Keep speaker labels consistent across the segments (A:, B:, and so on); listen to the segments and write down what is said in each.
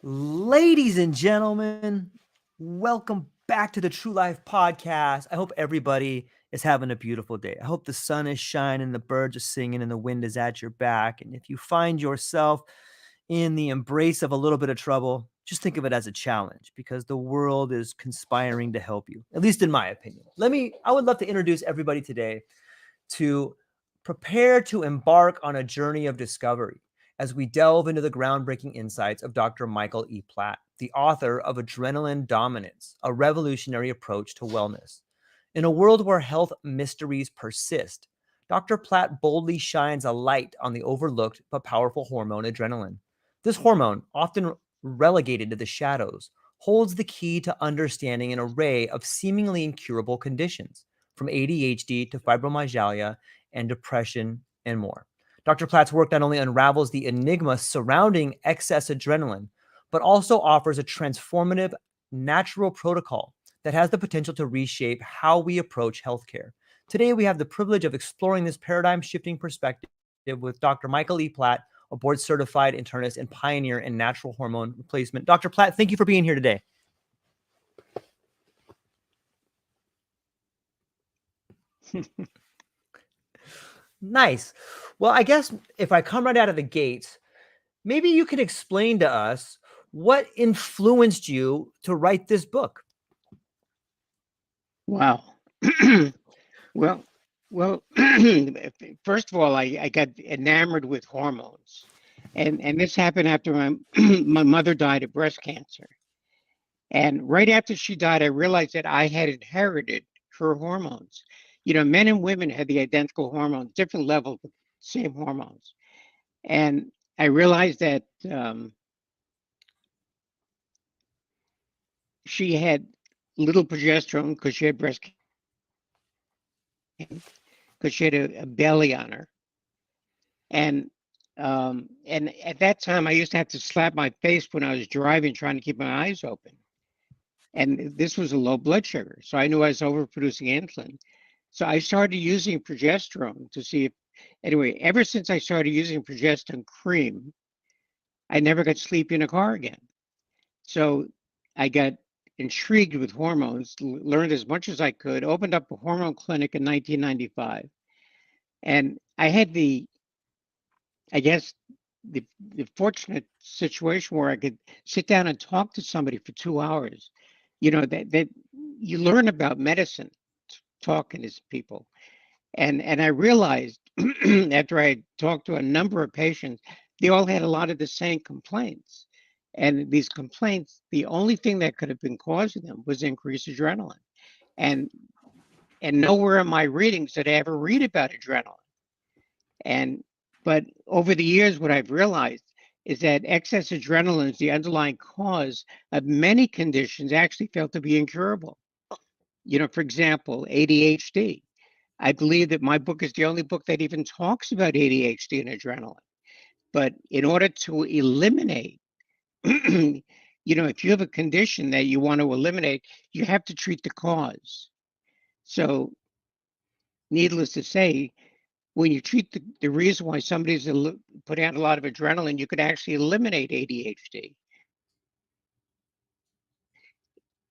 A: Ladies and gentlemen, welcome back to the True Life Podcast. I hope everybody is having a beautiful day. I hope the sun is shining, the birds are singing, and the wind is at your back. And if you find yourself in the embrace of a little bit of trouble, just think of it as a challenge because the world is conspiring to help you, at least in my opinion. I would love to introduce everybody today to prepare to embark on a journey of discovery as we delve into the groundbreaking insights of Dr. Michael E. Platt, the author of Adrenaline Dominance, a revolutionary approach to wellness. In a world where health mysteries persist, Dr. Platt boldly shines a light on the overlooked but powerful hormone adrenaline. This hormone, often relegated to the shadows, holds the key to understanding an array of seemingly incurable conditions, from ADHD to fibromyalgia and depression and more. Dr. Platt's work not only unravels the enigma surrounding excess adrenaline, but also offers a transformative natural protocol that has the potential to reshape how we approach healthcare. Today, we have the privilege of exploring this paradigm shifting perspective with Dr. Michael E. Platt, a board certified internist and pioneer in natural hormone replacement. Dr. Platt, thank you for being here today. Nice. Well, I guess if I come right out of the gates, maybe you could explain to us what influenced you to write this book.
B: Wow. well, well, first of all, I got enamored with hormones. And this happened after my mother died of breast cancer. And right after she died, I realized that I had inherited her hormones. Men and women had the identical hormones, different levels, but same hormones. And I realized that she had little progesterone because she had breast cancer, because she had a belly on her. And at that time, I used to have to slap my face when I was driving, trying to keep my eyes open. And this was a low blood sugar, so I knew I was overproducing insulin. So I started using progesterone to see if, anyway, ever since I started using progesterone cream, I never got sleepy in a car again. So I got intrigued with hormones, learned as much as I could, opened up a hormone clinic in 1995. And I had I guess, the fortunate situation where I could sit down and talk to somebody for 2 hours. That you learn about medicine talking to people. And I realized after I talked to a number of patients, they all had a lot of the same complaints. And these complaints, the only thing that could have been causing them was increased adrenaline. And nowhere in my readings did I ever read about adrenaline. But over the years, what I've realized is that excess adrenaline is the underlying cause of many conditions actually felt to be incurable. For example, ADHD. I believe that my book is the only book that even talks about ADHD and adrenaline. But in order to eliminate, if you have a condition that you want to eliminate, you have to treat the cause. So, needless to say, when you treat the reason why somebody's putting out a lot of adrenaline, you could actually eliminate ADHD,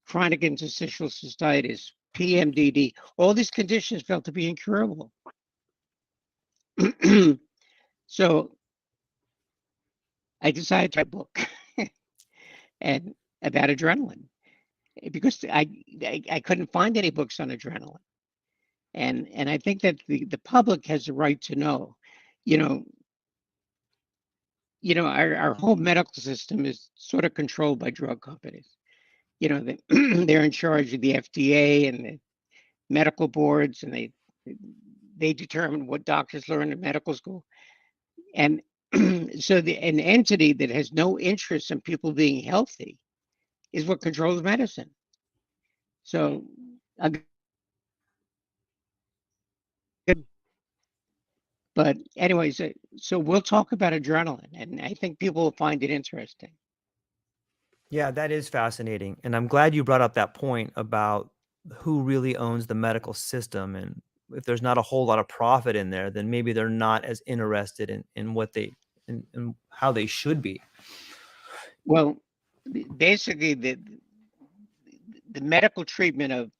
B: chronic interstitial cystitis, PMDD. All these conditions felt to be incurable. So I decided to write a book and about adrenaline because I couldn't find any books on adrenaline. And I think that the public has the right to know. Our whole medical system is sort of controlled by drug companies. They're in charge of the FDA and the medical boards, and they determine what doctors learn in medical school. And so an entity that has no interest in people being healthy is what controls medicine. So, but anyways, so we'll talk about adrenaline, and I think people will find it interesting.
A: Yeah, that is fascinating. And I'm glad you brought up that point about who really owns the medical system. And if there's not a whole lot of profit in there, then maybe they're not as interested in what in how they should be.
B: Well, basically the medical treatment of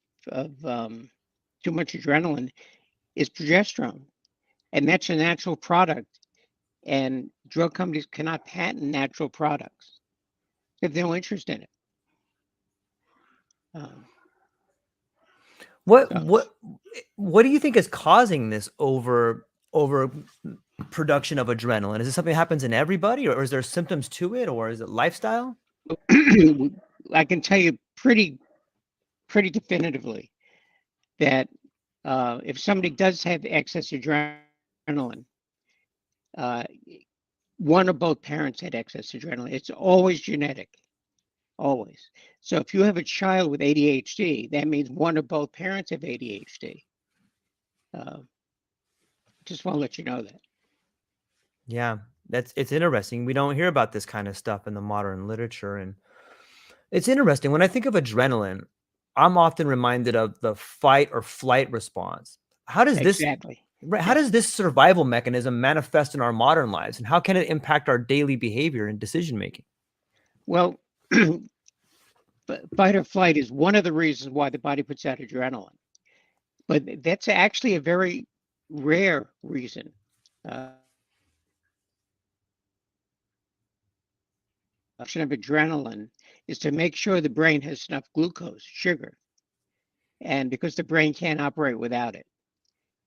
B: too much adrenaline is progesterone, and that's a natural product. And drug companies cannot patent natural products. They have no interest in it. Um,
A: What
B: so
A: what what do you think is causing this over production of adrenaline? Is it something that happens in everybody, or is there symptoms to it, or is it lifestyle?
B: I can tell you pretty definitively that if somebody does have excess adrenaline, uh, one or both parents had excess adrenaline. It's always genetic, always. So if you have a child with ADHD, that means one or both parents have ADHD. Uh, just want to let you know that.
A: Yeah, it's interesting. We don't hear about this kind of stuff in the modern literature, and it's interesting. When I think of adrenaline, I'm often reminded of the fight or flight response. How does this
B: Exactly.
A: right, how
B: Yeah.
A: does this survival mechanism manifest in our modern lives, and how can it impact our daily behavior and decision making?
B: Well, fight or flight is one of the reasons why the body puts out adrenaline, but that's actually a very rare reason. Uh, of adrenaline is to make sure the brain has enough glucose, sugar, and because the brain can't operate without it.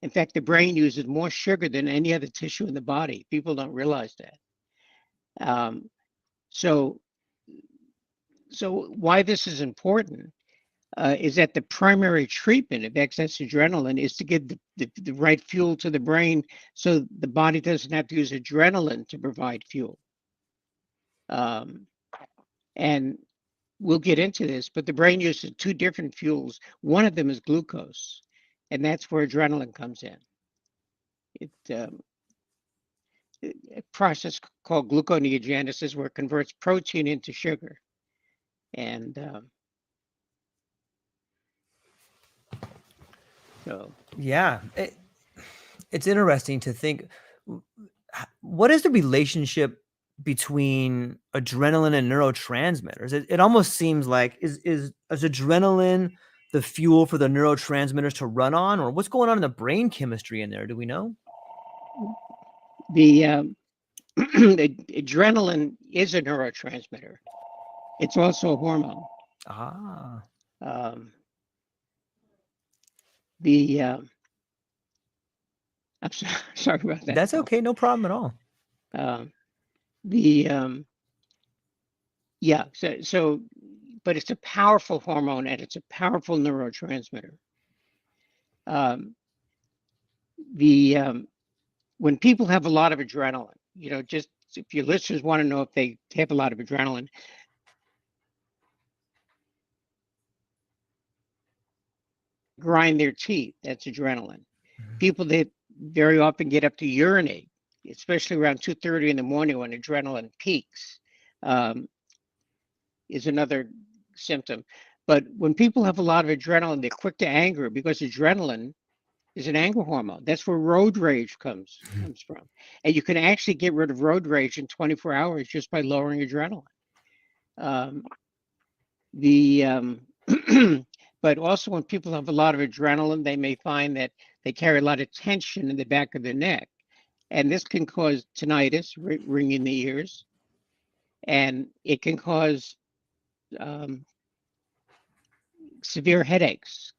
B: In fact, the brain uses more sugar than any other tissue in the body. People don't realize that. Um, so, so why this is important is that the primary treatment of excess adrenaline is to give the right fuel to the brain so the body doesn't have to use adrenaline to provide fuel. Um, and we'll get into this, but the brain uses two different fuels. One of them is glucose, and that's where adrenaline comes in. It a process called gluconeogenesis where it converts protein into sugar. And so
A: Yeah, it's interesting to think what is the relationship between adrenaline and neurotransmitters? It almost seems like is adrenaline the fuel for the neurotransmitters to run on, or what's going on in the brain chemistry in there? Do we know?
B: the adrenaline is a neurotransmitter. It's also a hormone.
A: Ah,
B: Um, the I'm sorry about that,
A: that's
B: Paul.
A: okay, no problem at all.
B: Um, the yeah, so but it's a powerful hormone and it's a powerful neurotransmitter. Um, the when people have a lot of adrenaline, just if your listeners want to know if they have a lot of adrenaline, grind their teeth, that's adrenaline.
A: Mhm.
B: People that very often get up to urinate, especially around 2:30 in the morning when adrenaline peaks, um, is another symptom. But when people have a lot of adrenaline, they're quick to anger because adrenaline is an anger hormone. That's where road rage comes from. And you can actually get rid of road rage in 24 hours just by lowering adrenaline. Um, the but also when people have a lot of adrenaline, they may find that they carry a lot of tension in the back of their neck, and this can cause tinnitus, ringing the ears, and it can cause um, severe headaches.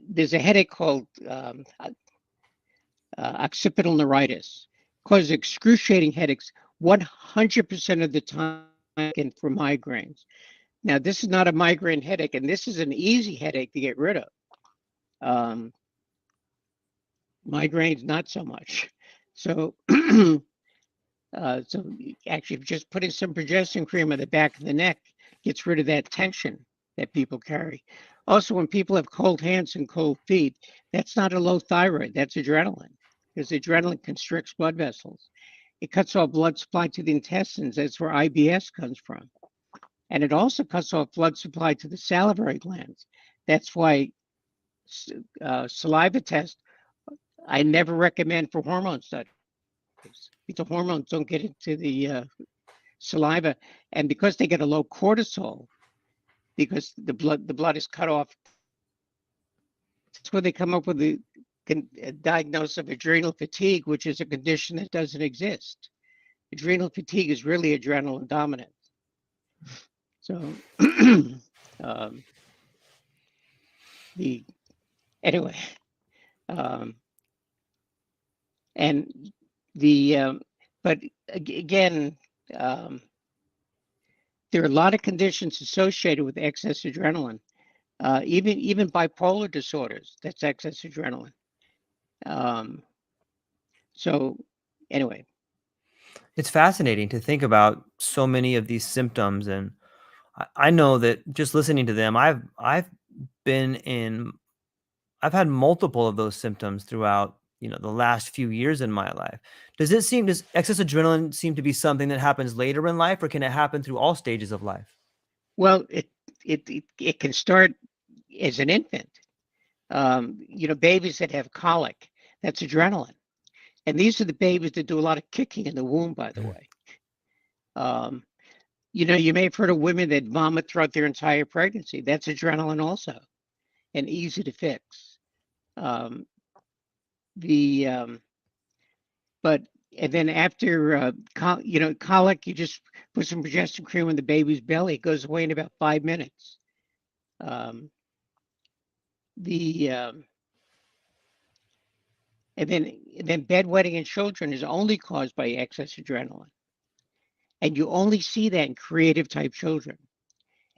B: There's a headache called occipital neuritis, causes excruciating headaches 100% of the time for migraines. Now, this is not a migraine headache, and this is an easy headache to get rid of. Um, Migraines, not so much. So, so actually, just putting some progesterone cream on the back of the neck gets rid of that tension that people carry. Also, when people have cold hands and cold feet, that's not a low thyroid, that's adrenaline, because adrenaline constricts blood vessels. It cuts off blood supply to the intestines. That's where IBS comes from. And it also cuts off blood supply to the salivary glands. That's why saliva test I never recommend for hormone studies. The hormones don't get into the saliva, and because they get a low cortisol, because the blood is cut off, that's where they come up with the diagnosis of adrenal fatigue, which is a condition that doesn't exist. Adrenal fatigue is really adrenaline dominant. So the anyway, and the but again, there are a lot of conditions associated with excess adrenaline. Even bipolar disorders, that's excess adrenaline. So anyway,
A: It's fascinating to think about so many of these symptoms, and I know that just listening to them, been in I've had multiple of those symptoms throughout, the last few years in my life. Does excess adrenaline seem to be something that happens later in life, or can it happen through all stages of life?
B: well, it can start as an infant. Babies that have colic, that's adrenaline. And these are the babies that do a lot of kicking in the womb, by the
A: Mm.
B: way. You may have heard of women that vomit throughout their entire pregnancy. That's adrenaline also, and easy to fix. Um, the but and then after colic, you just put some progesterone cream in the baby's belly. It goes away in about 5 minutes. Um, the and then bedwetting in children is only caused by excess adrenaline, and you only see that in creative type children.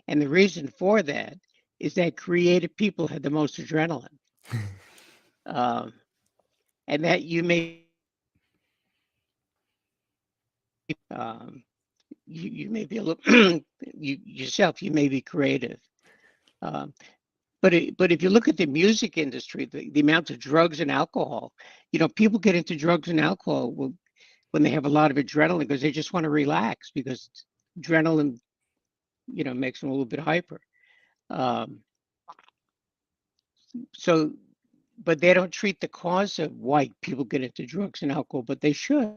B: And the reason for that is that creative people have the most adrenaline, um, and that you may um, you may be a little you yourself, you may be creative. Um, but if you look at the music industry, the amount of drugs and alcohol, people get into drugs and alcohol when they have a lot of adrenaline because they just want to relax, because adrenaline, makes them a little bit hyper. Um, so, but they don't treat the cause of why people get into drugs and alcohol, but they should.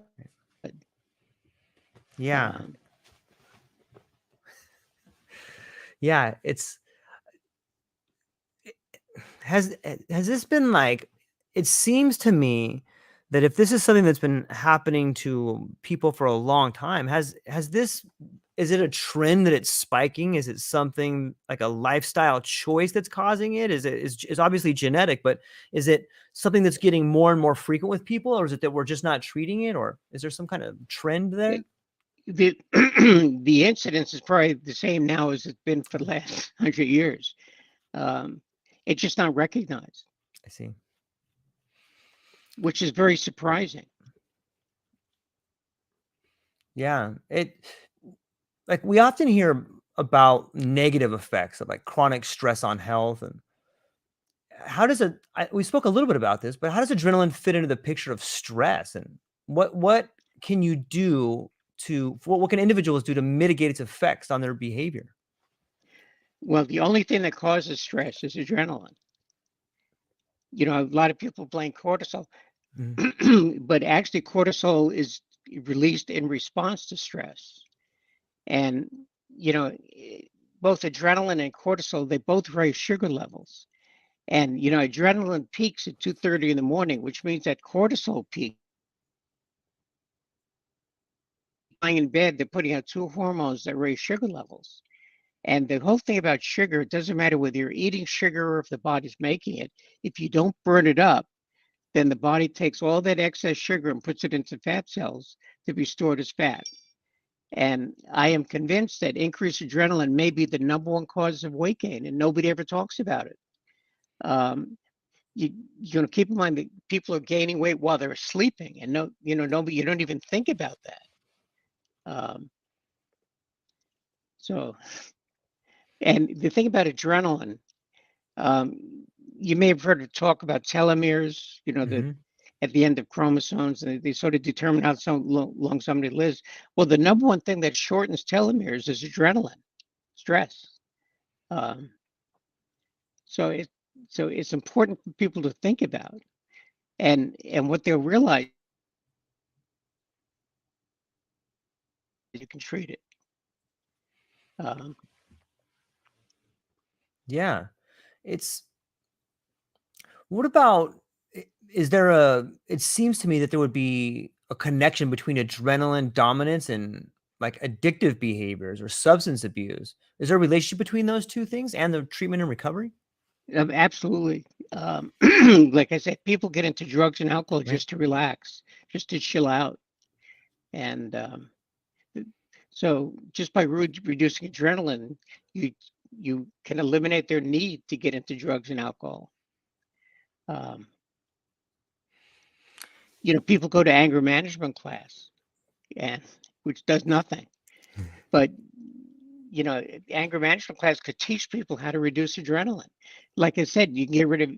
A: Yeah.
B: Um,
A: Yeah, has this been like, it seems to me that if this is something that's been happening to people for a long time, has this is it a trend that it's spiking? Is it something like a lifestyle choice that's causing it? Is obviously genetic, but is it something that's getting more and more frequent with people, or is it that we're just not treating it, or is there some kind of trend there?
B: the the incidence is probably the same now as it's been for the last 100 years. Um, it's just not recognized,
A: I see.
B: which is very surprising.
A: Yeah, like we often hear about negative effects of like chronic stress on health, and how does we spoke a little bit about this, but how does adrenaline fit into the picture of stress, and what can you do what can individuals do to mitigate its effects on their behavior?
B: Well, the only thing that causes stress is adrenaline. A lot of people blame cortisol,
A: Mhm.
B: but actually cortisol is released in response to stress. And, you know, eh, both adrenaline and cortisol, they both raise sugar levels. And, adrenaline peaks at 2:30 in the morning, which means that cortisol peaks. Lying in bed, they're putting out two hormones that raise sugar levels. And the whole thing about sugar, it doesn't matter whether you're eating sugar or if the body's making it. If you don't burn it up, then the body takes all that excess sugar and puts it into fat cells to be stored as fat. And I am convinced that increased adrenaline may be the number one cause of weight gain, and nobody ever talks about it. Um, keep in mind that people are gaining weight while they're sleeping, and nobody, you don't even think about that. Um, so, and the thing about adrenaline, you may have heard of talk about telomeres.
A: Mhm.
B: At the end of chromosomes, and they sort of determine how long somebody lives. Well, the number one thing that shortens telomeres is adrenaline, stress. Um, so it's important for people to think about, and what they'll realize you can treat it.
A: Yeah. It's what about is there a it seems to me that there would be a connection between adrenaline dominance and like addictive behaviors or substance abuse. Is there a relationship between those two things and the treatment and recovery?
B: Absolutely. Like I said, people get into drugs and alcohol
A: Right.
B: just to relax, just to chill out. And so just by reducing adrenaline, you you can eliminate their need to get into drugs and alcohol. Um, people go to anger management class, and which does nothing. But anger management class could teach people how to reduce adrenaline. Like I said, you can get rid of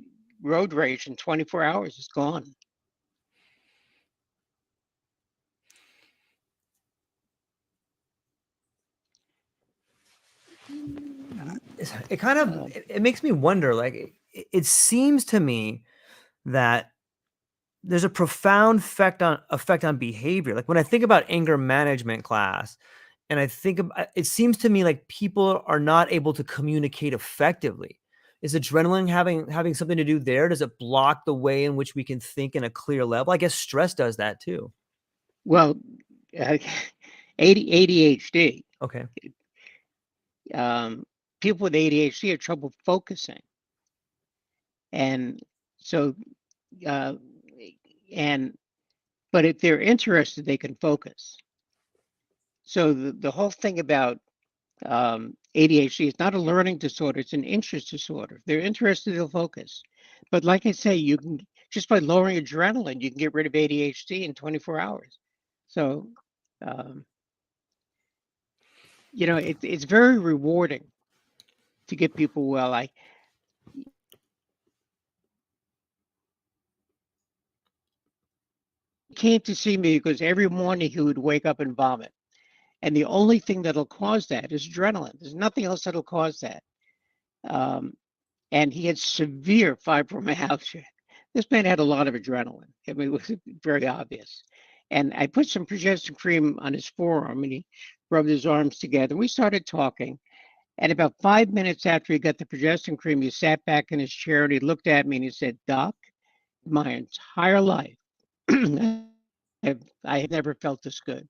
B: road rage in 24 hours. It's gone.
A: It kind of it makes me wonder like it seems to me that there's a profound effect on behavior. Like when I think about anger management class, and I think it seems to me like people are not able to communicate effectively. Is adrenaline having something to do there? Does it block the way in which we can think in a clear level? I guess stress does that too.
B: Well, uh, ADHD,
A: Okay.
B: people with ADHD have trouble focusing, and so uh, and but if they're interested, they can focus. So the whole thing about ADHD is not a learning disorder; it's an interest disorder. If they're interested, they'll focus. But like I say, you can just by lowering adrenaline, you can get rid of ADHD in 24 hours. So, um, it's very rewarding to get people well. I came to see me because every morning he would wake up and vomit. And the only thing that'll cause that is adrenaline. There's nothing else that'll cause that. Um, and he had severe fibromyalgia. This man had a lot of adrenaline. I mean, it was very obvious. And I put some progesterone cream on his forearm and he rubbed his arms together. We started talking. And about 5 minutes after he got the progesterone cream, he sat back in his chair and he looked at me and he said, "Doc, my entire life, I have never felt this good."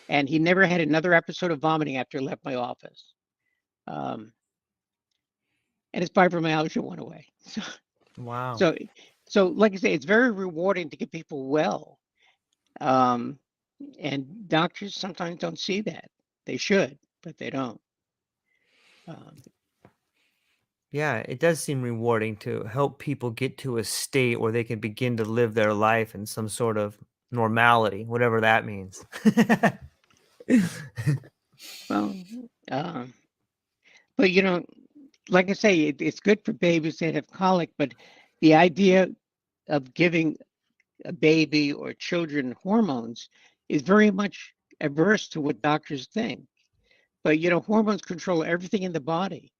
B: And he never had another episode of vomiting after he left my office. Um, and his fibromyalgia went away.
A: Wow.
B: So, so like I say, it's very rewarding to get people well. Um, and doctors sometimes don't see that. They should, but they don't. Um,
A: Yeah, it does seem rewarding to help people get to a state where they can begin to live their life in some sort of normality, whatever that means.
B: well, um, but like I say, it's good for babies that have colic, but the idea of giving a baby or children hormones is very much averse to what doctors think. But hormones control everything in the body,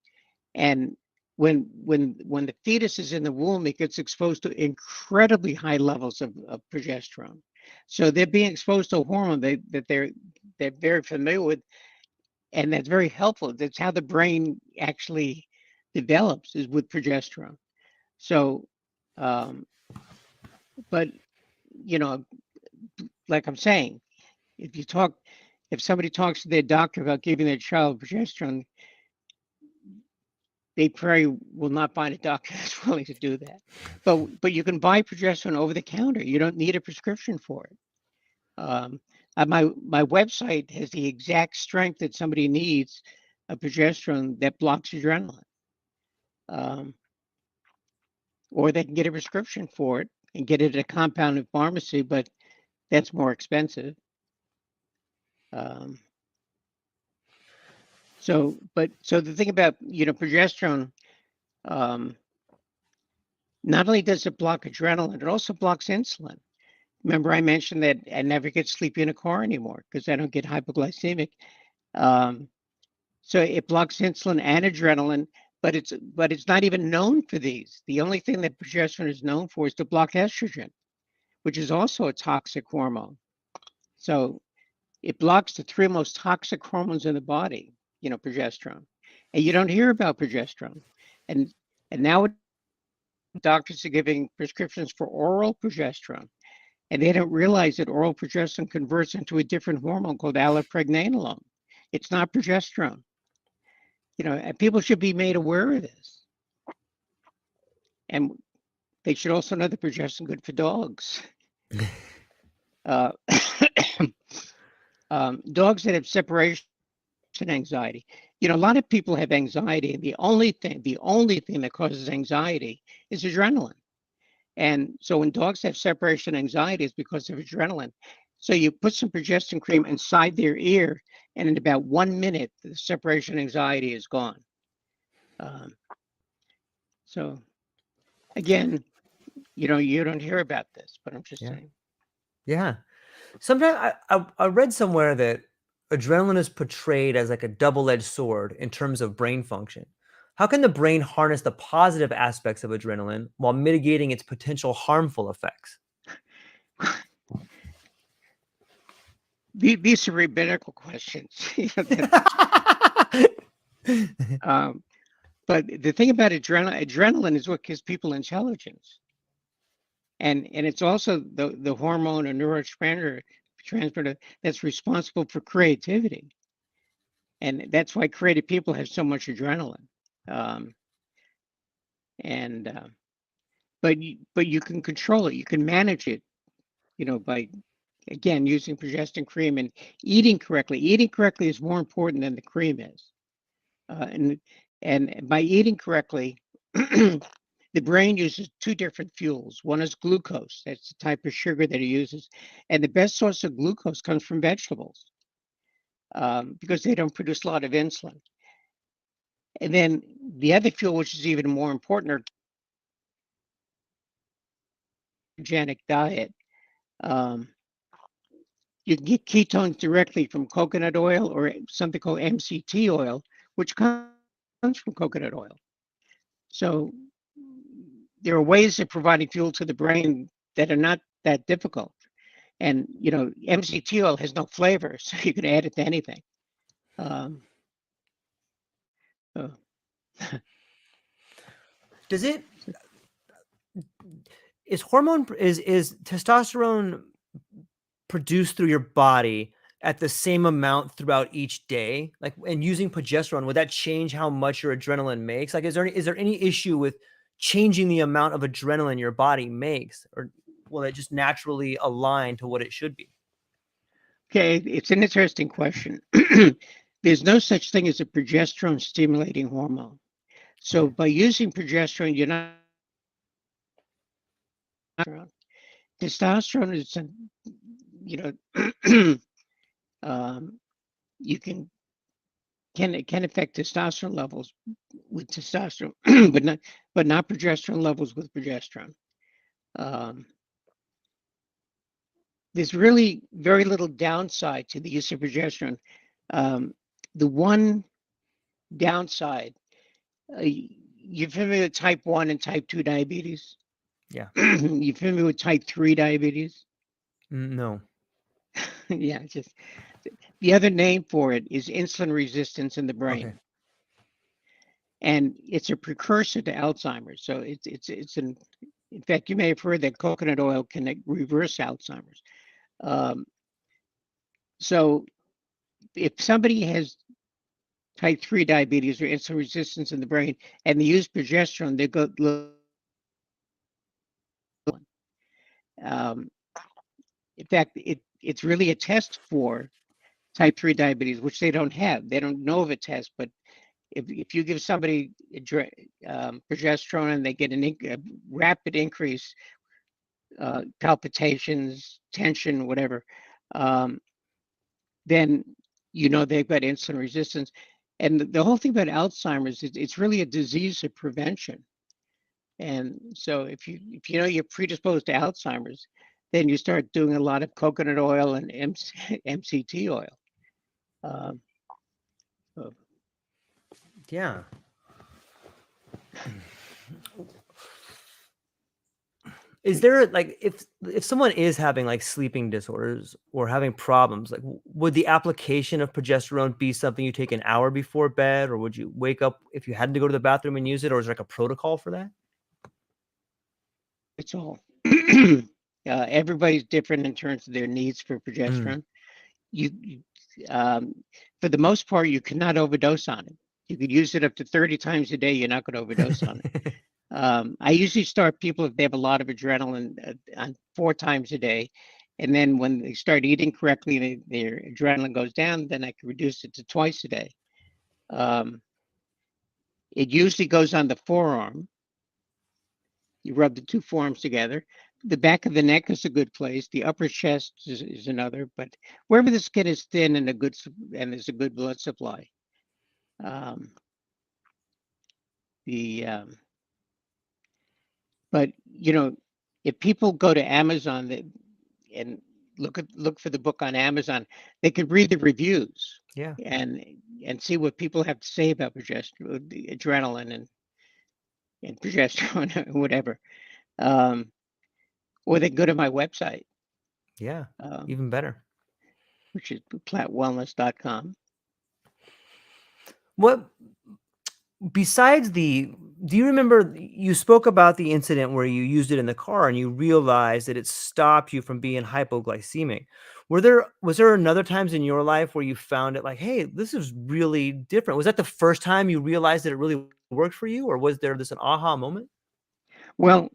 B: and when the fetus is in the womb, it gets exposed to incredibly high levels of progesterone. So they're being exposed to a hormone that they're very familiar with, and that's very helpful. That's how the brain actually develops, is with progesterone. So, um, but you know, like I'm saying, if you talk, if somebody talks to their doctor about giving their child progesterone, they probably will not find a doctor that's willing to do that. But you can buy progesterone over the counter. You don't need a prescription for it. Um, my website has the exact strength that somebody needs of progesterone that blocks adrenaline. Um, or they can get a prescription for it and get it at a compounded pharmacy, but that's more expensive. Um, so the thing about progesterone, um, not only does it block adrenaline, it also blocks insulin. Remember, I mentioned that I never get sleepy in a car anymore because I don't get hypoglycemic. Um, so it blocks insulin and adrenaline, but it's not even known for these. The only thing that progesterone is known for is to block estrogen, which is also a toxic hormone. So it blocks the three most toxic hormones in the body, progesterone. And you don't hear about progesterone. And now doctors are giving prescriptions for oral progesterone. And they don't realize that oral progesterone converts into a different hormone called allopregnanolone. It's not progesterone. And people should be made aware of this. And they should also know that progesterone is good for dogs. Uh, dogs that have separation anxiety. A lot of people have anxiety, and the only thing that causes anxiety is adrenaline. And so when dogs have separation anxiety, it's because of adrenaline. So you put some progesterone cream inside their ear, and in about 1 minute, the separation anxiety is gone. So again, you don't hear about this, but I'm just saying.
A: Yeah. Sometimes I read somewhere that adrenaline is portrayed as like a double-edged sword in terms of brain function. How can the brain harness the positive aspects of adrenaline while mitigating its potential harmful effects?
B: These are rabbinical questions. But the thing about adrenaline is what gives people intelligence. And it's also the hormone or neurotransmitter that's responsible for creativity. And that's why creative people have so much adrenaline. Um, and but you can control it, you can manage it, by again using progesterone cream and eating correctly. Eating correctly is more important than the cream is. And by eating correctly, the brain uses two different fuels. One is glucose, that's the type of sugar that it uses, and the best source of glucose comes from vegetables, because they don't produce a lot of insulin. And then the other fuel, which is even more important, are ketogenic diet. Um, you can get ketones directly from coconut oil or something called MCT oil, which comes from coconut oil. So there are ways of providing fuel to the brain that are not that difficult. And MCT oil has no flavor, so you can add it to anything. Um, so.
A: Does it is testosterone produced through your body at the same amount throughout each day? Like, and using progesterone, would that change how much your adrenaline makes? Like, is there any issue with changing the amount of adrenaline your body makes, or will it just naturally align to what it should be?
B: Okay, it's an interesting question. There's no such thing as a progesterone stimulating hormone. So
A: Okay.
B: by using progesterone, you're not testosterone is, um, you can affect testosterone levels with testosterone, but not progesterone levels with progesterone. Um, there's really very little downside to the use of progesterone. Um, the one downside, you're familiar with type 1 and type 2 diabetes?
A: Yeah.
B: You familiar with type 3 diabetes?
A: No.
B: Yeah, just the other name for it is insulin resistance in the
A: Okay.
B: brain. And it's a precursor to Alzheimer's. So in fact, you may have heard that coconut oil can reverse Alzheimer's. Um, so if somebody has type 3 diabetes or insulin resistance in the brain and they use progesterone, they go. Um, in fact, it's really a test for type 3 diabetes, which they don't have. They don't know of a test, but if you give somebody progesterone and they get a rapid increase, palpitations, tension, whatever, then they've got insulin resistance. And the whole thing about Alzheimer's is it's really a disease of prevention. And so if you know you're predisposed to Alzheimer's, then you start doing a lot of coconut oil and MCT oil. Um, so.
A: Yeah. is there like if someone is having like sleeping disorders or having problems, like would the application of progesterone be something you take an hour before bed, or would you wake up if you had to go to the bathroom and use it, or is there like a protocol for that?
B: It's all. Everybody's different in terms of their needs for
A: Mm.
B: progesterone. You for the most part, you cannot overdose on it. You could use it up to 30 times a day. You're not going to overdose on it. I usually start people if they have a lot of adrenaline on 4 times a day. And then when they start eating correctly, their adrenaline goes down, then I can reduce it to twice a day. It usually goes on the forearm. You rub the two forearms together. The back of the neck is a good place. The upper chest is another, but wherever the skin is thin and there's a good blood supply. Um, the But if people go to Amazon and look for the book on Amazon, they could read the reviews
A: Yeah.
B: and see what people have to say about progesterone, the adrenaline and progesterone, or whatever. Or they go to my website,
A: Yeah.
B: um,
A: Even better.
B: which is plattwellness.com.
A: What besides do you remember you spoke about the incident where you used it in the car and you realized that it stopped you from being hypoglycemic? Was there another times in your life where you found it like, hey, this is really different? Was that the first time you realized that it really worked for you, or was there this an aha moment?
B: Well,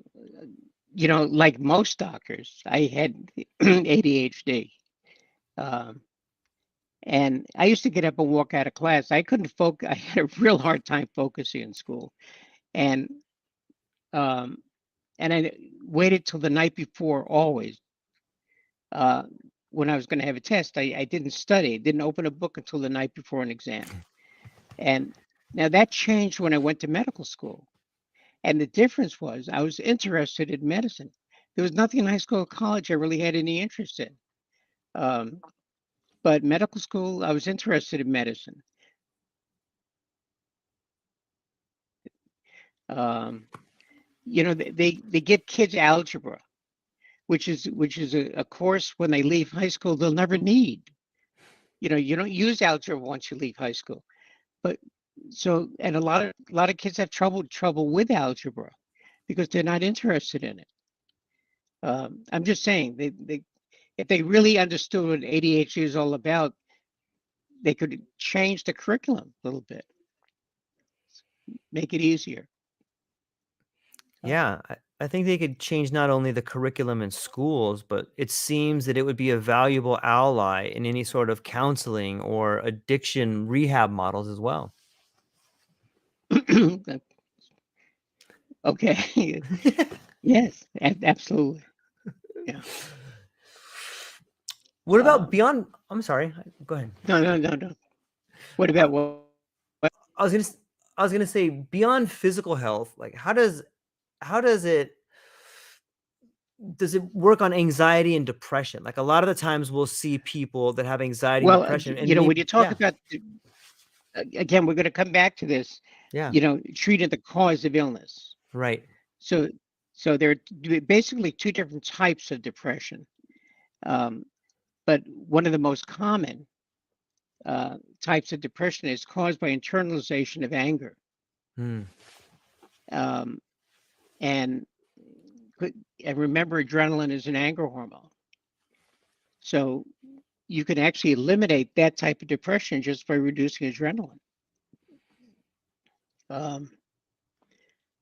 B: like most doctors, I had ADHD. Um, And I used to get up and walk out of class. I couldn't focus. I had a real hard time focusing in school. And um, I waited till the night before always. Uh, when I was going to have a test, I didn't study, didn't open a book until the night before an exam. And now that changed when I went to medical school. And the difference was I was interested in medicine. There was nothing in high school or college I really had any interest in. Um, but medical school, I was interested in medicine. Um, they give kids algebra, which is a course when they leave high school they'll never need. You don't use algebra once you leave high school. But and a lot of kids have trouble with algebra because they're not interested in it. I'm just saying they if they really understood what ADHD is all about, they could change the curriculum a little bit, make it easier. Uh,
A: Yeah, I think they could change not only the curriculum in schools, but it seems that it would be a valuable ally in any sort of counseling or addiction rehab models as well.
B: okay. Yes, absolutely. Yeah.
A: What about
B: Um,
A: beyond? I'm sorry. Go ahead.
B: no, no, no, no. What
A: I,
B: about what?
A: I was gonna I was gonna say beyond physical health, like how does it work on anxiety and depression? Like a lot of the times we'll see people that have anxiety and
B: Well,
A: depression, and
B: when
A: maybe
B: you talk
A: yeah,
B: about again, we're going to come back to this.
A: yeah,
B: Treating the cause of illness.
A: right,
B: So, there are basically two different types of depression. Um, but one of the most common types of depression is caused by internalization of anger.
A: mm,
B: Um, and and remember, adrenaline is an anger hormone. So you can actually eliminate that type of depression just by reducing adrenaline. Um,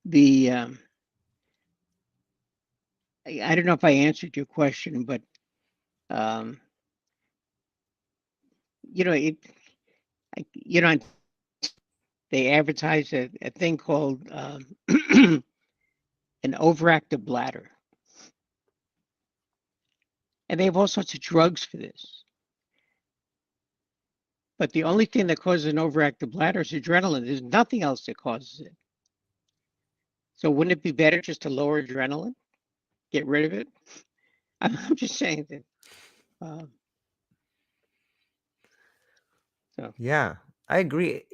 B: the I don't know if I answered your question, but um, it you know they advertise a thing called an overactive bladder, and they have all sorts of drugs for this. But the only thing that causes an overactive bladder is adrenaline. There's nothing else that causes it. So wouldn't it be better just to lower adrenaline, get rid of it? I'm just saying that. Um, so
A: yeah, I agree.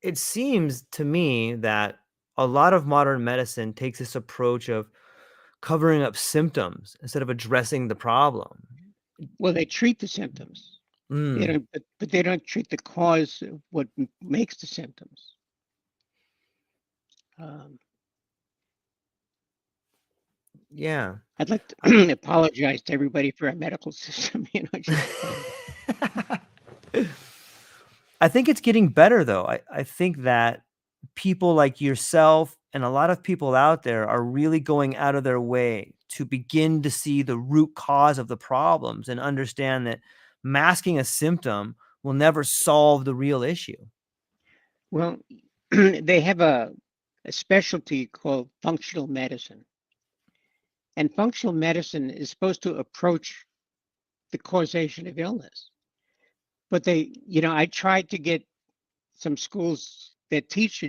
A: It seems to me that a lot of modern medicine takes this approach of covering up symptoms instead of addressing the problem.
B: Well, they treat the symptoms. They
A: Mm,
B: don't, but they don't treat the cause of what makes the symptoms. Um,
A: yeah.
B: I'd like
A: I,
B: to apologize to everybody for our medical system. Just
A: I think it's getting better though. I think that people like yourself and a lot of people out there are really going out of their way to begin to see the root cause of the problems and understand that masking a symptom will never solve the real issue.
B: well, they have a specialty called functional medicine, and functional medicine is supposed to approach the causation of illness. But I tried to get some schools that teach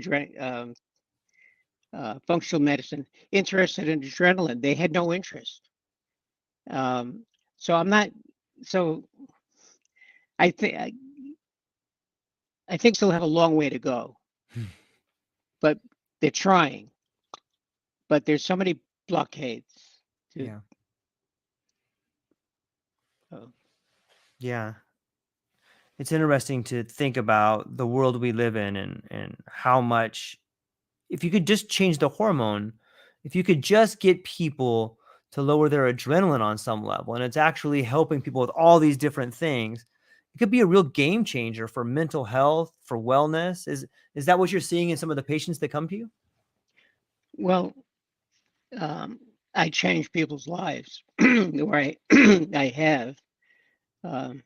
B: functional medicine interested in adrenaline. They had no interest. Um, so I'm not. So I think I think still have a long way to go,
A: Hmm.
B: but they're trying. But there's so many blockades. To,
A: Yeah.
B: uh,
A: Yeah. It's interesting to think about the world we live in and how much if you could just change the hormone, if you could just get people to lower their adrenaline on some level, and it's actually helping people with all these different things, it could be a real game changer for mental health, for wellness. Is that what you're seeing in some of the patients that come to you?
B: well, um, I change people's lives, where I have, um,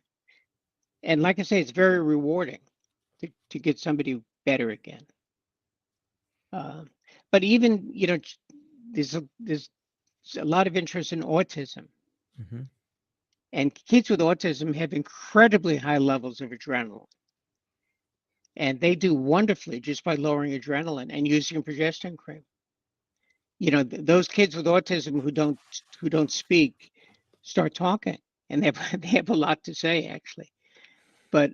B: and like I say, it's very rewarding to get somebody better again. Um, but even there's a lot of interest in autism,
A: Hmm.
B: and kids with autism have incredibly high levels of adrenaline, and they do wonderfully just by lowering adrenaline and using progesterone cream. Those kids with autism who don't speak start talking, and they have, they have a lot to say actually. But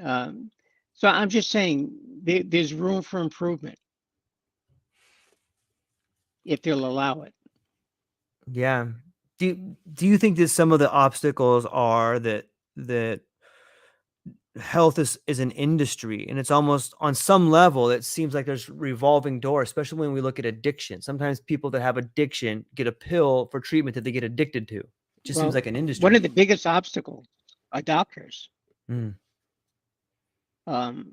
B: um, so I'm just saying there's room for improvement if they'll allow it.
A: Yeah. Do you think that some of the obstacles are that health is an industry and it's almost on some level it seems like there's revolving door, especially when we look at addiction. Sometimes people that have addiction get a pill for treatment that they get addicted to. It just seems
B: Well,
A: like an
B: one of
A: industry.
B: the biggest obstacles are doctors.
A: Mm,
B: Um,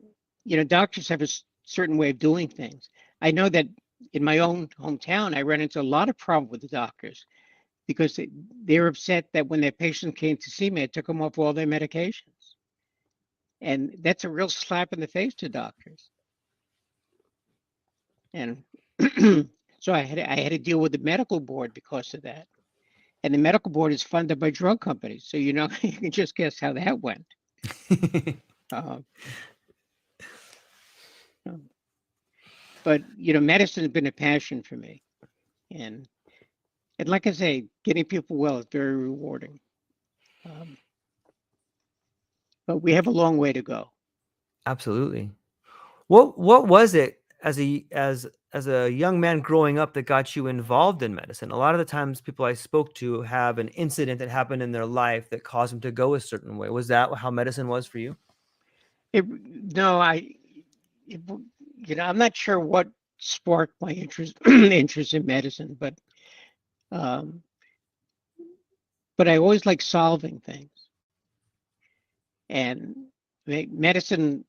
B: Doctors have a certain way of doing things. I know that in my own hometown, I ran into a lot of problem with the doctors because they're upset that when their patient came to see me, I took them off all their medications. And that's a real slap in the face to doctors. And so I had to deal with the medical board because of that. And the medical board is funded by drug companies. So, you can just guess how that went. Uh, but, medicine has been a passion for me. And, and like I say, getting people well is very rewarding. Um, but we have a long way to go.
A: Absolutely. What was it as a young man growing up that got you involved in medicine? A lot of the times people I spoke to have an incident that happened in their life that caused them to go a certain way. Was that how medicine was for you?
B: No, it, I'm not sure what sparked my interest interest in medicine, um, but I always like solving things, and medicine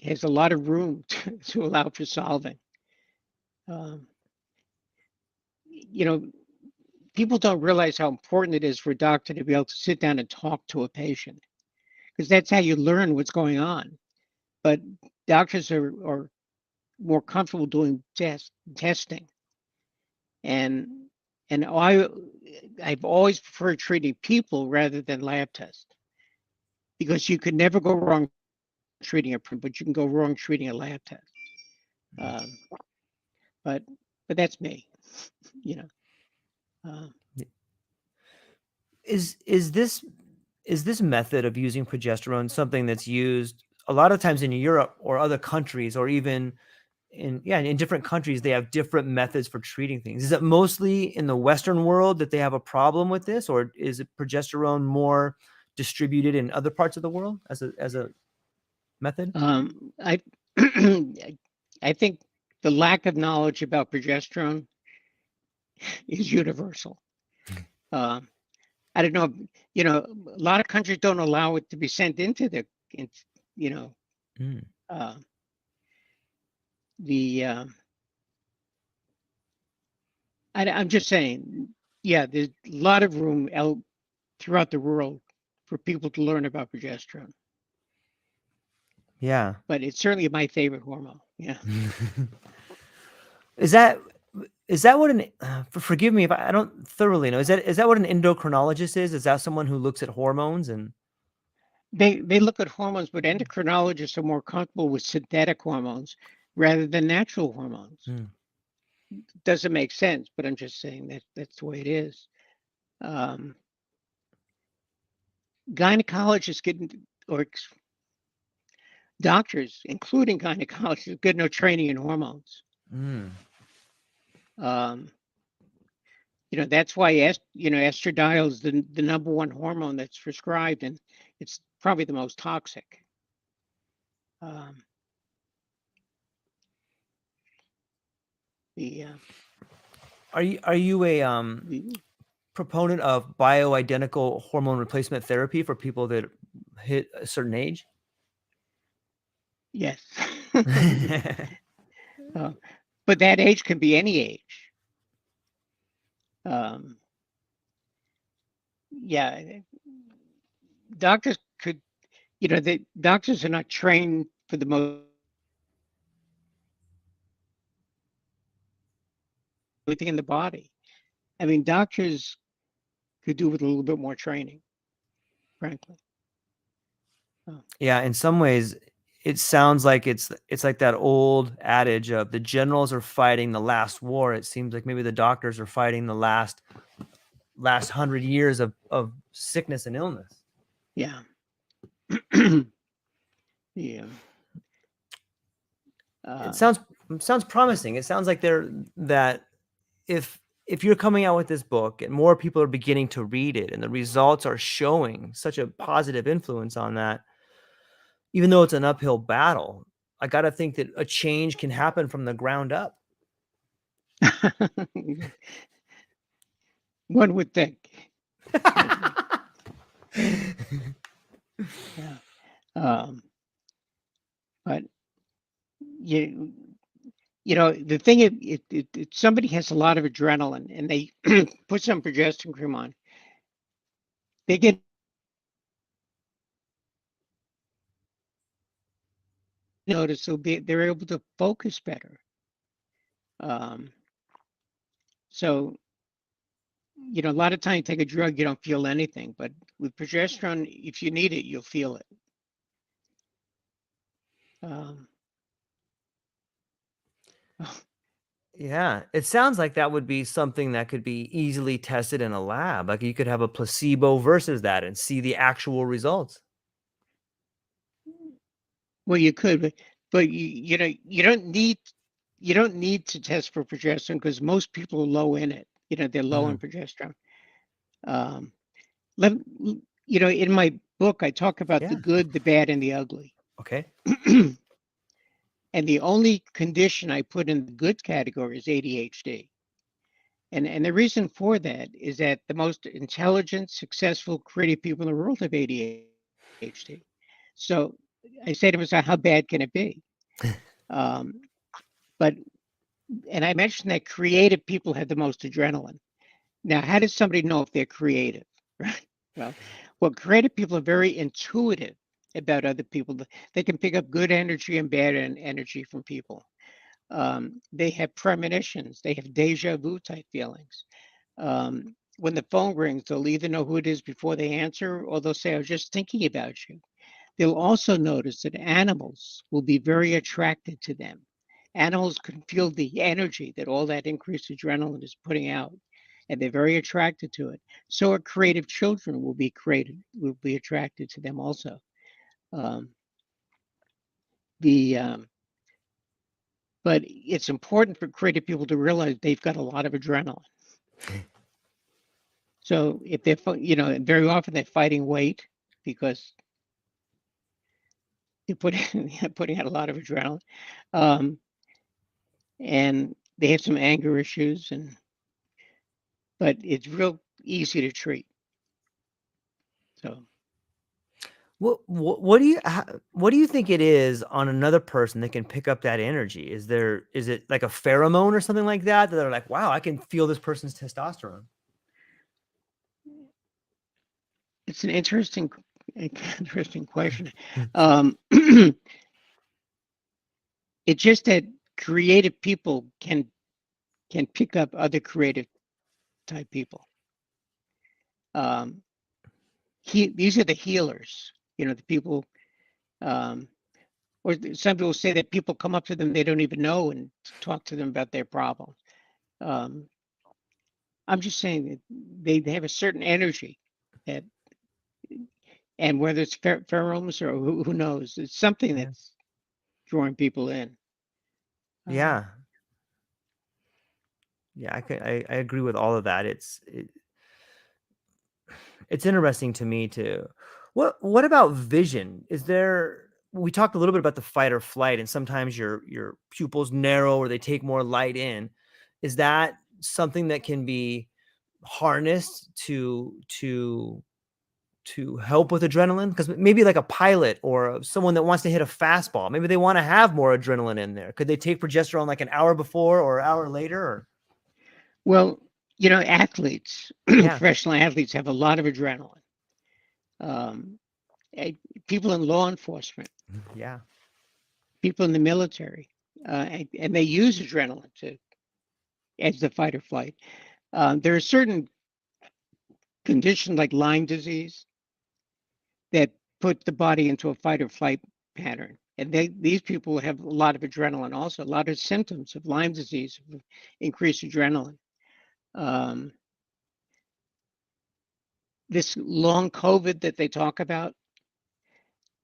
B: has a lot of room to allow for solving. Um, you know, People don't realize how important it is for a doctor to be able to sit down and talk to a patient because that's how you learn what's going on. But doctors are more comfortable doing testing, and I've always preferred treating people rather than lab tests because you could never go wrong treating a print, but you can go wrong treating a lab test. Um, but but that's me, you know. Uh,
A: Is is this method of using progesterone something that's used a lot of times in Europe or other countries or even in different countries they have different methods for treating things. Is it mostly in the Western world that they have a problem with this, or is it progesterone more distributed in other parts of the world as a method?
B: I I think the lack of knowledge about progesterone is universal. Um, I don't know, a lot of countries don't allow it to be sent into you know,
A: Mm.
B: uh, the. I'm just saying, yeah, there's a lot of room out throughout the world for people to learn about progesterone,
A: Yeah.
B: but it's certainly my favorite hormone. Yeah.
A: Is that what an forgive me if I don't thoroughly know. Is that what an endocrinologist is? Is that someone who looks at hormones and
B: They look at hormones, but endocrinologists are more comfortable with synthetic hormones rather than natural hormones.
A: Hmm.
B: Doesn't make sense, but I'm just saying that that's the way it is. Um, Gynecologists get or doctors, including gynecologists, get no training in hormones.
A: Mm.
B: Um, that's why estradiol is the number one hormone that's prescribed, and it's probably the most toxic. Um, the,
A: Are you a
B: the
A: proponent of bioidentical hormone replacement therapy for people that hit a certain age?
B: Yes. uh, but that age can be any age. Um, yeah, doctors could, the doctors are not trained for the most thing in the body. I mean, doctors could do with a little bit more training, frankly.
A: Yeah, in some ways it sounds like it's like that old adage of the generals are fighting the last war. It seems like maybe the doctors are fighting the last 100 years of sickness and illness.
B: Yeah. Yeah.
A: It
B: Uh,
A: sounds promising. It sounds like that if you're coming out with this book and more people are beginning to read it and the results are showing such a positive influence on that, even though it's an uphill battle, I got to think that a change can happen from the ground up.
B: one would think. Yeah. Um, but you the thing if somebody has a lot of adrenaline and they put some progesterone cream on, they get notice they're able to focus better. Um, so a lot of times you take a drug, you don't feel anything, but with progesterone, if you need it, you'll feel it. Um,
A: Yeah, it sounds like that would be something that could be easily tested in a lab. Like you could have a placebo versus that and see the actual results.
B: well, you could, but you don't need to test for progesterone because most people are low in it. They're low in
A: Mhm.
B: progesterone. Um, let, in my book, I talk about the
A: Yeah.
B: good, the bad, and the ugly.
A: Okay.
B: And the only condition I put in the good category is ADHD. And the reason for that is that the most intelligent, successful, creative people in the world have ADHD. So I say to myself, how bad can it be? Um, but and I mentioned that creative people have the most adrenaline. Now, how does somebody know if they're creative? Right? Well, creative people are very intuitive about other people. They can pick up good energy and bad energy from people. They have premonitions. They have deja vu type feelings. When the phone rings, they'll either know who it is before they answer, or they'll say, "I was just thinking about you." They'll also notice that animals will be very attracted to them. Animals can feel the energy that all that increased adrenaline is putting out, and they're very attracted to it. So are creative children will be attracted to them also. Um, the But it's important for creative people to realize they've got a lot of adrenaline. So if they're, very often they're fighting weight because they're putting out a lot of adrenaline, and they have some anger issues, but it's real easy to treat. So
A: What do you think it is on another person that can pick up that energy? Is it like a pheromone or something like that they're like, wow, I can feel this person's testosterone?
B: it's an interesting question. It's just that creative people can pick up other creative type people. These are the healers, the people, or some people say that people come up to them they don't even know and talk to them about their problem. I'm just saying that they have a certain energy that, and whether it's pheromones or who knows, it's something
A: Yeah.
B: that's drawing people in.
A: Yeah. Yeah, I agree with all of that. It's interesting to me too. What about vision? We talked a little bit about the fight or flight, and sometimes your pupils narrow or they take more light in. Is that something that can be harnessed to help with adrenaline? Because maybe like a pilot or someone that wants to hit a fastball, maybe they want to have more adrenaline in there. Could they take progesterone like an hour before or an hour later? Or
B: Well, athletes,
A: yeah,
B: professional athletes have a lot of adrenaline. People in law enforcement,
A: yeah.
B: people in the military, and they use adrenaline as the fight or flight. There are certain conditions like Lyme disease that put the body into a fight or flight pattern. And these people have a lot of adrenaline also, a lot of symptoms of Lyme disease, increased adrenaline. This long COVID that they talk about,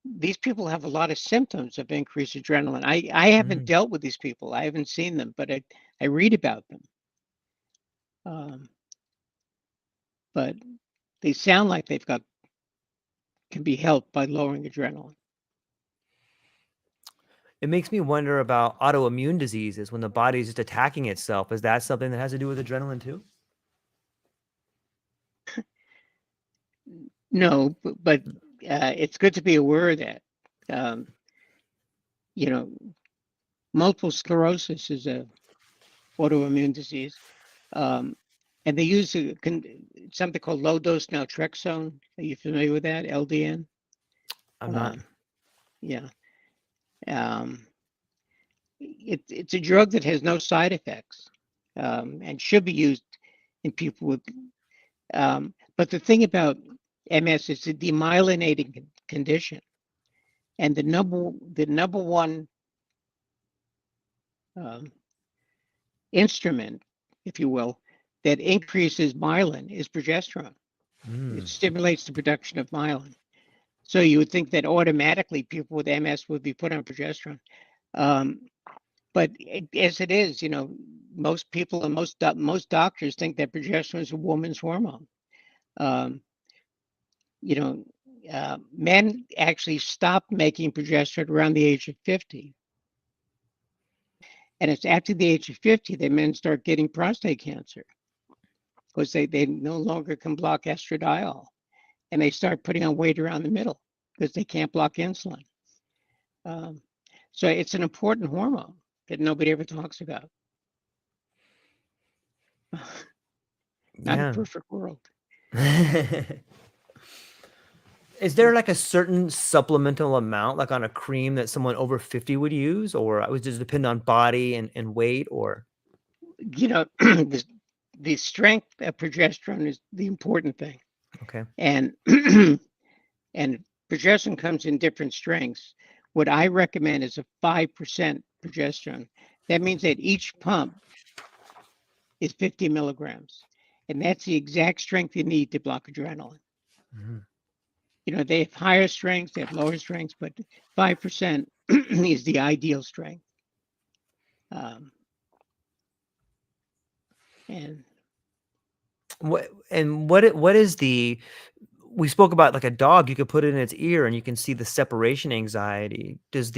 B: these people have a lot of symptoms of increased adrenaline. I haven't dealt with these people. I haven't seen them, but I read about them. But they sound like can be helped by lowering adrenaline.
A: It makes me wonder about autoimmune diseases when the body's just attacking itself. Is that something that has to do with adrenaline too?
B: No, but it's good to be aware of that. Um, you know, multiple sclerosis is a autoimmune disease, and they use something called low dose naltrexone. Are you familiar with that? LDN.
A: I'm not.
B: Yeah. It's a drug that has no side effects, and should be used in people with. But the thing about MS is a demyelinating condition, and the number one instrument, if you will, that increases myelin is progesterone. It stimulates the production of myelin. So you would think that automatically people with MS would be put on progesterone. But as it is, most people and most doctors think that progesterone is a woman's hormone. Men actually stop making progesterone around the age of 50. And it's after the age of 50 that men start getting prostate cancer because they no longer can block estradiol, and they start putting on weight around the middle because they can't block insulin. So it's an important hormone that nobody ever talks about. Not a
A: Yeah.
B: perfect world.
A: Is there like a certain supplemental amount, like on a cream that someone over 50 would use, or it would just depend on body and weight, or?
B: The strength of progesterone is the important thing.
A: Okay.
B: And and progesterone comes in different strengths. What I recommend is a 5% progesterone. That means that each pump is 50 milligrams. And that's the exact strength you need to block adrenaline. They have higher strengths, they have lower strengths, but 5% is the ideal strength. Um, and
A: what is the we spoke about like a dog, you could put it in its ear and you can see the separation anxiety. Does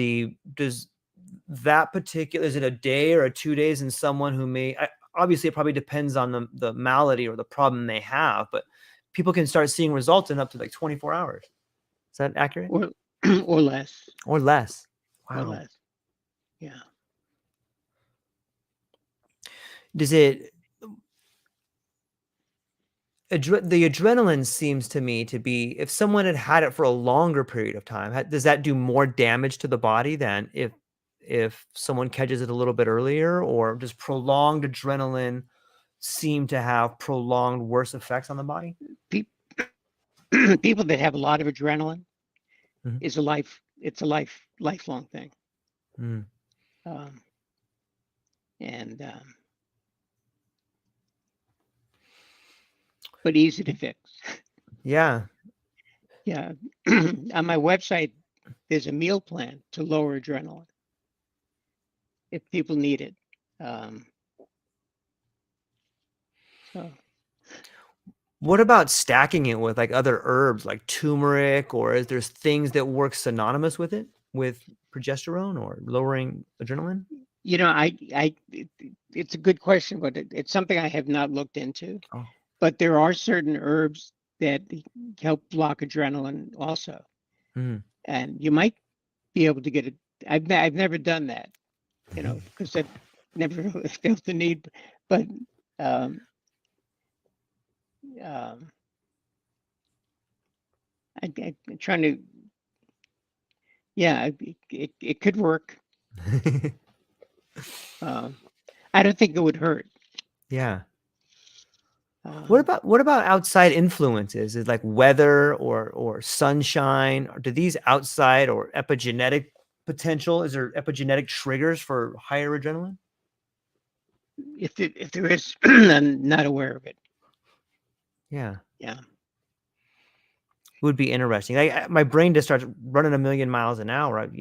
A: that particular is it a day or 2 days in someone who obviously it probably depends on the malady or the problem they have, but people can start seeing results in up to like 24 hours. Is that accurate?
B: or or less,
A: Or less?
B: or
A: Wow.
B: less. Yeah.
A: Does it the adrenaline seems to me to be if someone had it for a longer period of time, does that do more damage to the body than if someone catches it a little bit earlier, or does prolonged adrenaline seem to have prolonged worse effects on the body?
B: People that have a lot of adrenaline
A: Mhm.
B: is it's a lifelong thing.
A: Mm.
B: Um, and but easy to fix.
A: Yeah.
B: Yeah. On my website, there's a meal plan to lower adrenaline if people need it. Um, so
A: What about stacking it with like other herbs like turmeric, or is there things that work synonymous with it, with progesterone or lowering adrenaline?
B: it's a good question, but it's something I have not looked into.
A: Oh.
B: But there are certain herbs that help block adrenaline also,
A: Mm.
B: and you might be able to get it. I've never done that, because I've never really felt the need. But um, um, I'm trying to, yeah, it could work. Um, I don't think it would hurt.
A: Yeah.
B: Um,
A: What about outside influences? Is like weather or sunshine? Or do these outside or epigenetic potential? Is there epigenetic triggers for higher adrenaline?
B: if there is, I'm not aware of it.
A: Yeah,
B: Yeah.
A: would be interesting. My brain just starts running a million miles an hour.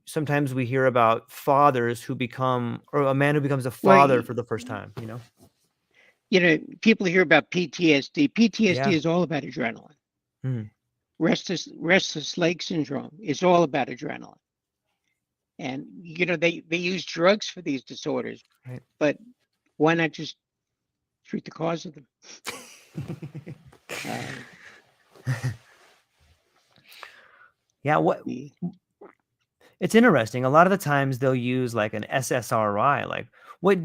A: Sometimes we hear about fathers who become, or a man who becomes a
B: Well,
A: father for the first time.
B: people hear about PTSD. PTSD
A: Yeah.
B: is all about adrenaline.
A: Mhm.
B: Restless leg syndrome is all about adrenaline. And they use drugs for these disorders,
A: Right.
B: but why not just treat the cause of them? Um,
A: Yeah.
B: the
A: It's interesting. A lot of the times they'll use like an SSRI. Like,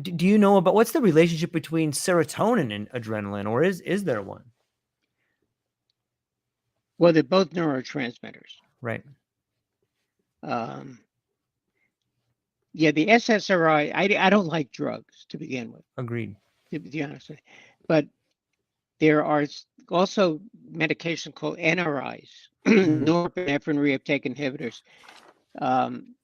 A: do you know about what's the relationship between serotonin and adrenaline, or is there one?
B: well, they're both neurotransmitters.
A: Right.
B: Um, yeah, the SSRI. I don't like drugs to begin with,
A: Agreed.
B: to be honest with you. But there are also medications called NRIs,
A: Mm,
B: norepinephrine reuptake inhibitors. Um,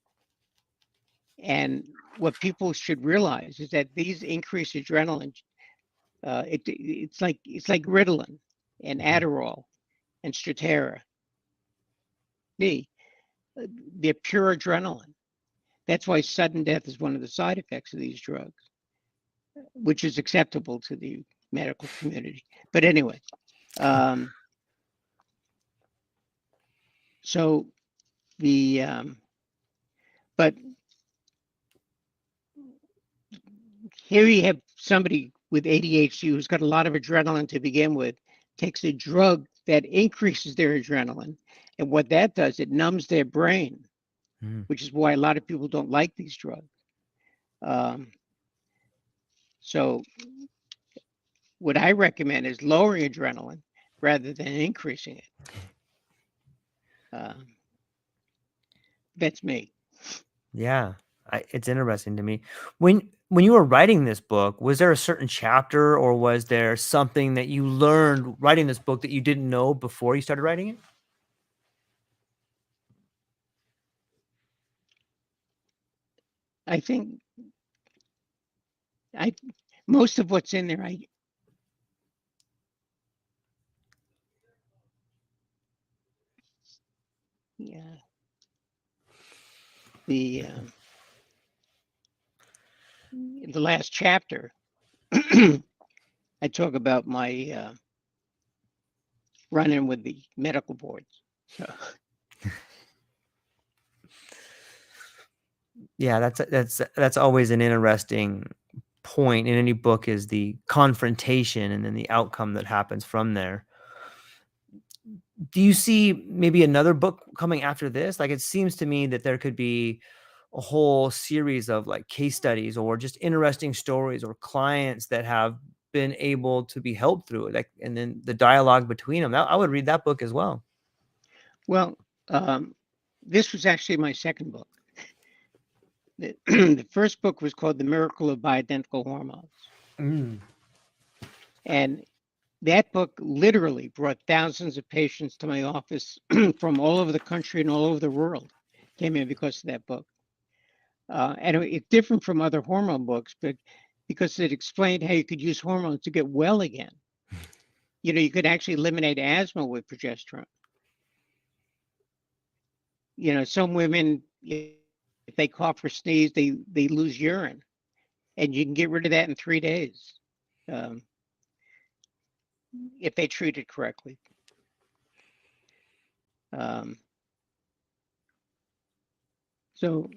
B: and what people should realize is that these increase adrenaline. It's like Ritalin and
A: mhm.
B: Adderall and Strattera. D. They're pure adrenaline. That's why sudden death is one of the side effects of these drugs, which is acceptable to the medical community. But anyway, um, so the but here you have somebody with ADHD who's got a lot of adrenaline to begin with, takes a drug that increases their adrenaline, and what that does, it numbs their brain,
A: Mm.
B: which is why a lot of people don't like these drugs. Um, so what I recommend is lowering adrenaline rather than increasing it. Um, that's me.
A: Yeah, it's interesting to me. When you were writing this book, was there a certain chapter, or was there something that you learned writing this book that you didn't know before you started writing it?
B: I think I most of what's in there. Yeah, the the last chapter, I talk about my run-in with the medical boards. So
A: Yeah, that's always an interesting point in any book, is the confrontation and then the outcome that happens from there. Do you see maybe another book coming after this? Like, it seems to me that there could be a whole series of like case studies or just interesting stories or clients that have been able to be helped through it. Like, and then the dialogue between them. I would read that book as well.
B: well, this was actually my second book. The first book was called The Miracle of Bioidentical Hormones.
A: Mm.
B: And that book literally brought thousands of patients to my office from all over the country and all over the world, came in because of that book. And it's different from other hormone books, but because it explained how you could use hormones to get well again. You know, you could actually eliminate asthma with progesterone. You know, some women, if they cough or sneeze, they lose urine, and you can get rid of that in 3 days um, if they treat it correctly. Um, so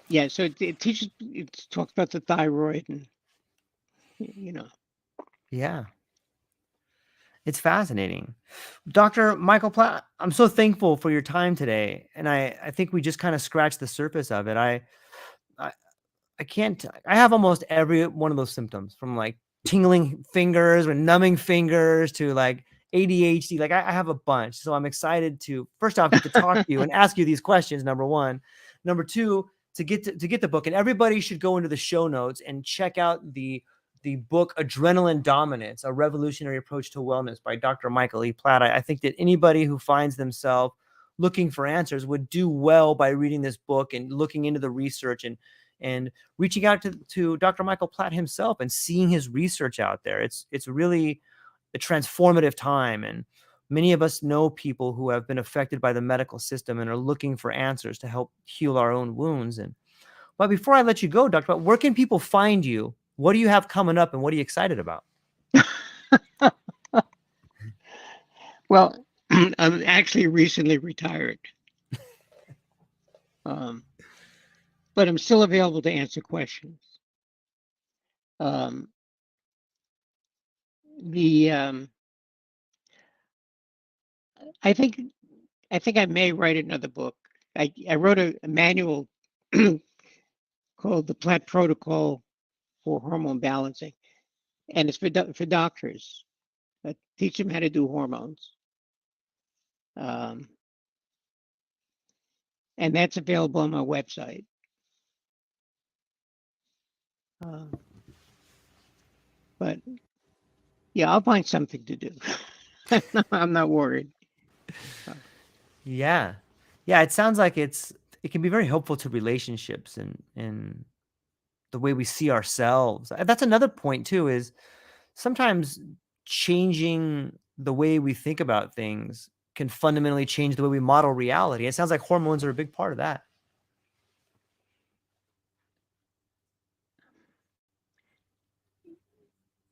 B: yeah, so it teaches, it talks about the thyroid, and you know.
A: Yeah, it's fascinating. Dr. Michael Platt, I'm so thankful for your time today. And I think we just kind of scratched the surface of it. I I can't. I have almost every one of those symptoms, from like tingling fingers or numbing fingers to like ADHD. Like, I have a bunch. So I'm excited to first off get to talk to you and ask you these questions. Number one, number two, to get the book. And everybody should go into the show notes and check out the book Adrenaline Dominance: A Revolutionary Approach to Wellness by Dr. Michael E. Platt. I think that anybody who finds themselves looking for answers would do well by reading this book and looking into the research and reaching out to Dr. Michael Platt himself and seeing his research out there. It's really a transformative time. And many of us know people who have been affected by the medical system and are looking for answers to help heal our own wounds. But before I let you go, Dr. Platt, where can people find you? What do you have coming up and what are you excited about?
B: Well, I'm actually recently retired, um, but I'm still available to answer questions. Um, the I think I may write another book. I wrote a manual called the Platt Protocol for Hormone Balancing, and it's for doctors. Teach them how to do hormones, um, and that's available on my website. Uh, but yeah, I'll find something to do. I'm not worried.
A: Yeah. Yeah, it sounds like it can be very helpful to relationships and the way we see ourselves. That's another point too, is sometimes changing the way we think about things can fundamentally change the way we model reality. It sounds like hormones are a big part of that.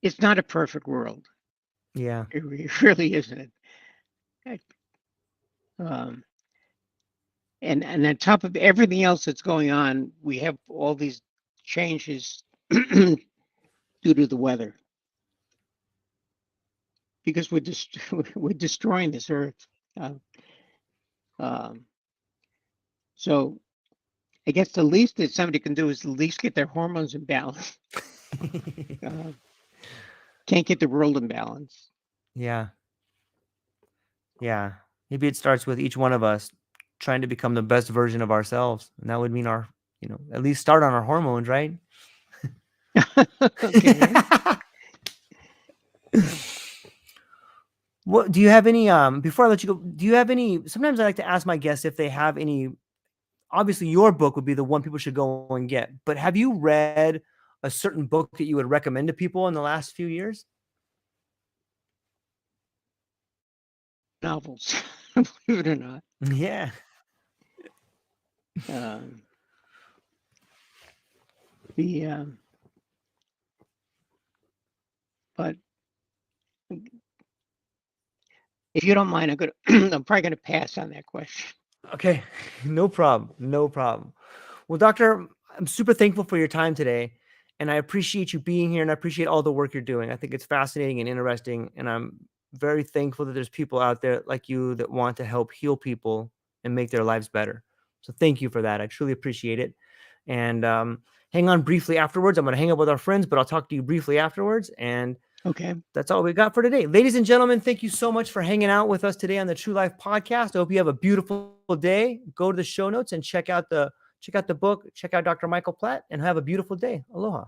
B: It's not a perfect world.
A: Yeah.
B: It really isn't. Um, and on top of everything else that's going on, we have all these changes due to the weather, because we're destroying this earth. Uh, um, so I guess the least that somebody can do is at least get their hormones in balance. Uh, can't get the world in balance.
A: Yeah. Yeah. Maybe it starts with each one of us trying to become the best version of ourselves. And that would mean at least start on our hormones, right?
B: Okay.
A: What do you have any before I let you go, do you have any, sometimes I like to ask my guests if they have any, obviously your book would be the one people should go and get, but have you read a certain book that you would recommend to people in the last few years?
B: Novels, believe it or not.
A: Yeah.
B: Um, the But if you don't mind, I'm probably gonna pass on that question.
A: Okay, no problem. No problem. Well, doctor, I'm super thankful for your time today, and I appreciate you being here, and I appreciate all the work you're doing. I think it's fascinating and interesting, and I'm very thankful that there's people out there like you that want to help heal people and make their lives better. So thank you for that. I truly appreciate it. And hang on briefly afterwards. I'm going to hang up with our friends, but I'll talk to you briefly afterwards. And
B: Okay.
A: that's all we got for today. Ladies and gentlemen, thank you so much for hanging out with us today on the True Life Podcast. I hope you have a beautiful day. Go to the show notes and check out the book, check out Dr. Michael Platt, and have a beautiful day. Aloha.